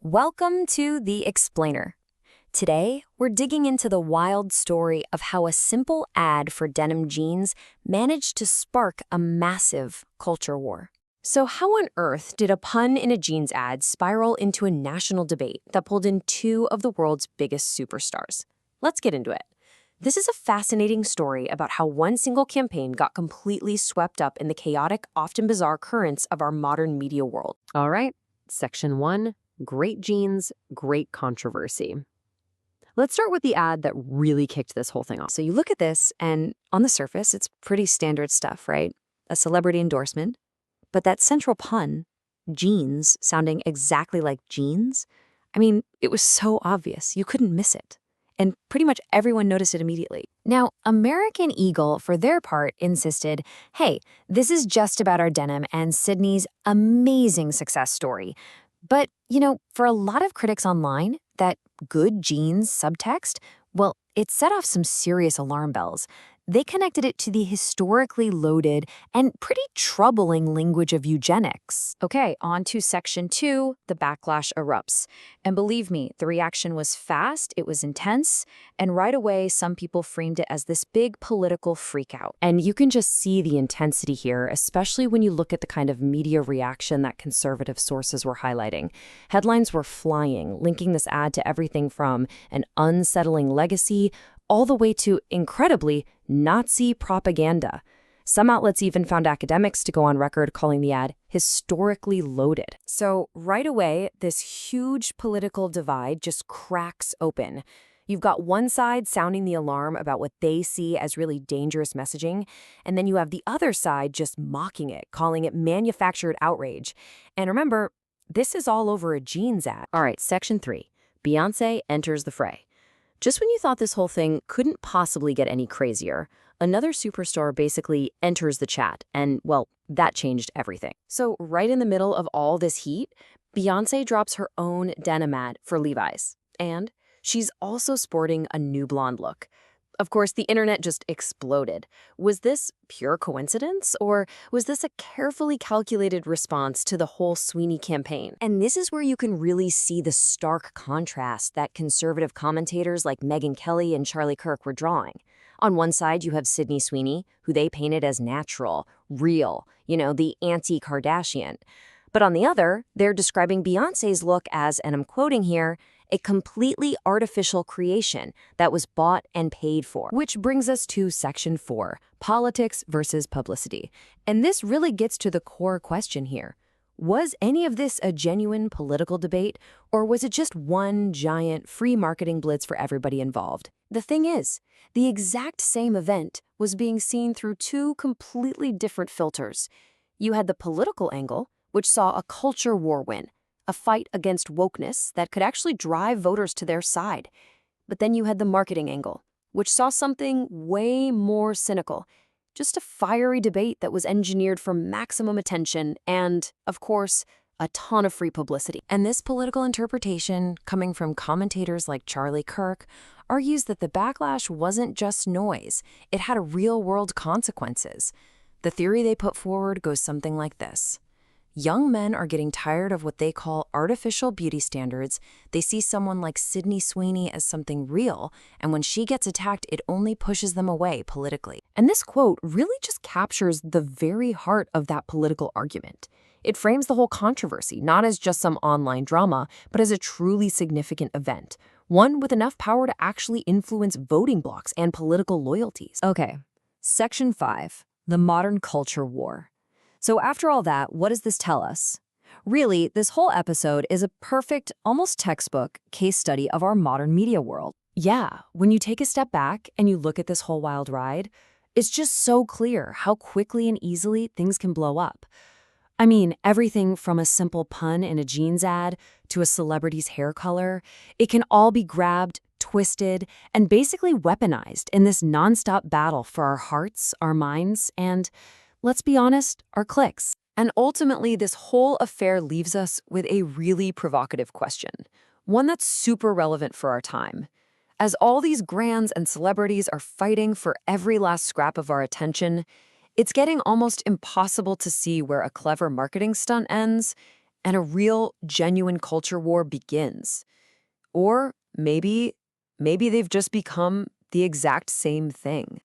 Welcome to The Explainer. Today, we're digging into the wild story of how a simple ad for denim jeans managed to spark a massive culture war. So how on earth did a pun in a jeans ad spiral into a national debate that pulled in two of the world's biggest superstars? Let's get into it. This is a fascinating story about how one single campaign got completely swept up in the chaotic, often bizarre currents of our modern media world. All right, Section 1, Great Jeans, Great Controversy. Let's start with the ad that really kicked this whole thing off. So you look at this, and on the surface, it's pretty standard stuff, right? A celebrity endorsement. But that central pun, jeans, sounding exactly like jeans, I mean, it was so obvious. You couldn't miss it. And pretty much everyone noticed it immediately. Now, American Eagle, for their part, insisted, hey, this is just about our denim and Sydney's amazing success story. But, for a lot of critics online, that good jeans subtext, well, it set off some serious alarm bells. They connected it to the historically loaded and pretty troubling language of eugenics. Okay, on to Section 2, the backlash erupts. And believe me, the reaction was fast, it was intense, and right away, some people framed it as this big political freakout. And you can just see the intensity here, especially when you look at the kind of media reaction that conservative sources were highlighting. Headlines were flying, linking this ad to everything from an unsettling legacy all the way to, incredibly, Nazi propaganda. Some outlets even found academics to go on record calling the ad historically loaded. So right away, this huge political divide just cracks open. You've got one side sounding the alarm about what they see as really dangerous messaging, and then you have the other side just mocking it, calling it manufactured outrage. And remember, this is all over a jeans ad. All right, Section 3. Beyoncé enters the fray. Just when you thought this whole thing couldn't possibly get any crazier, another superstar basically enters the chat, and, well, that changed everything. So right in the middle of all this heat, Beyoncé drops her own denim ad for Levi's. And she's also sporting a new blonde look. Of course, the internet just exploded. Was this pure coincidence, or was this a carefully calculated response to the whole Sweeney campaign? And this is where you can really see the stark contrast that conservative commentators like Megyn Kelly and Charlie Kirk were drawing. On one side, you have Sydney Sweeney, who they painted as natural, real, the anti-Kardashian. But on the other, they're describing Beyoncé's look as, and I'm quoting here, a completely artificial creation that was bought and paid for. Which brings us to Section 4, politics versus publicity. And this really gets to the core question here. Was any of this a genuine political debate, or was it just one giant free marketing blitz for everybody involved? The thing is, the exact same event was being seen through two completely different filters. You had the political angle, which saw a culture war win, a fight against wokeness that could actually drive voters to their side. But then you had the marketing angle, which saw something way more cynical, just a fiery debate that was engineered for maximum attention and, of course, a ton of free publicity. And this political interpretation, coming from commentators like Charlie Kirk, argues that the backlash wasn't just noise. It had real-world consequences. The theory they put forward goes something like this. Young men are getting tired of what they call artificial beauty standards. They see someone like Sydney Sweeney as something real, and when she gets attacked, it only pushes them away politically. And this quote really just captures the very heart of that political argument. It frames the whole controversy not as just some online drama, but as a truly significant event, one with enough power to actually influence voting blocs and political loyalties. Okay, Section 5, the modern culture war. So after all that, what does this tell us? Really, this whole episode is a perfect, almost textbook case study of our modern media world. Yeah, when you take a step back and you look at this whole wild ride, it's just so clear how quickly and easily things can blow up. I mean, everything from a simple pun in a jeans ad to a celebrity's hair color, it can all be grabbed, twisted, and basically weaponized in this nonstop battle for our hearts, our minds, and, let's be honest, our clicks. And ultimately, this whole affair leaves us with a really provocative question, one that's super relevant for our time. As all these brands and celebrities are fighting for every last scrap of our attention, it's getting almost impossible to see where a clever marketing stunt ends and a real, genuine culture war begins. Or maybe they've just become the exact same thing.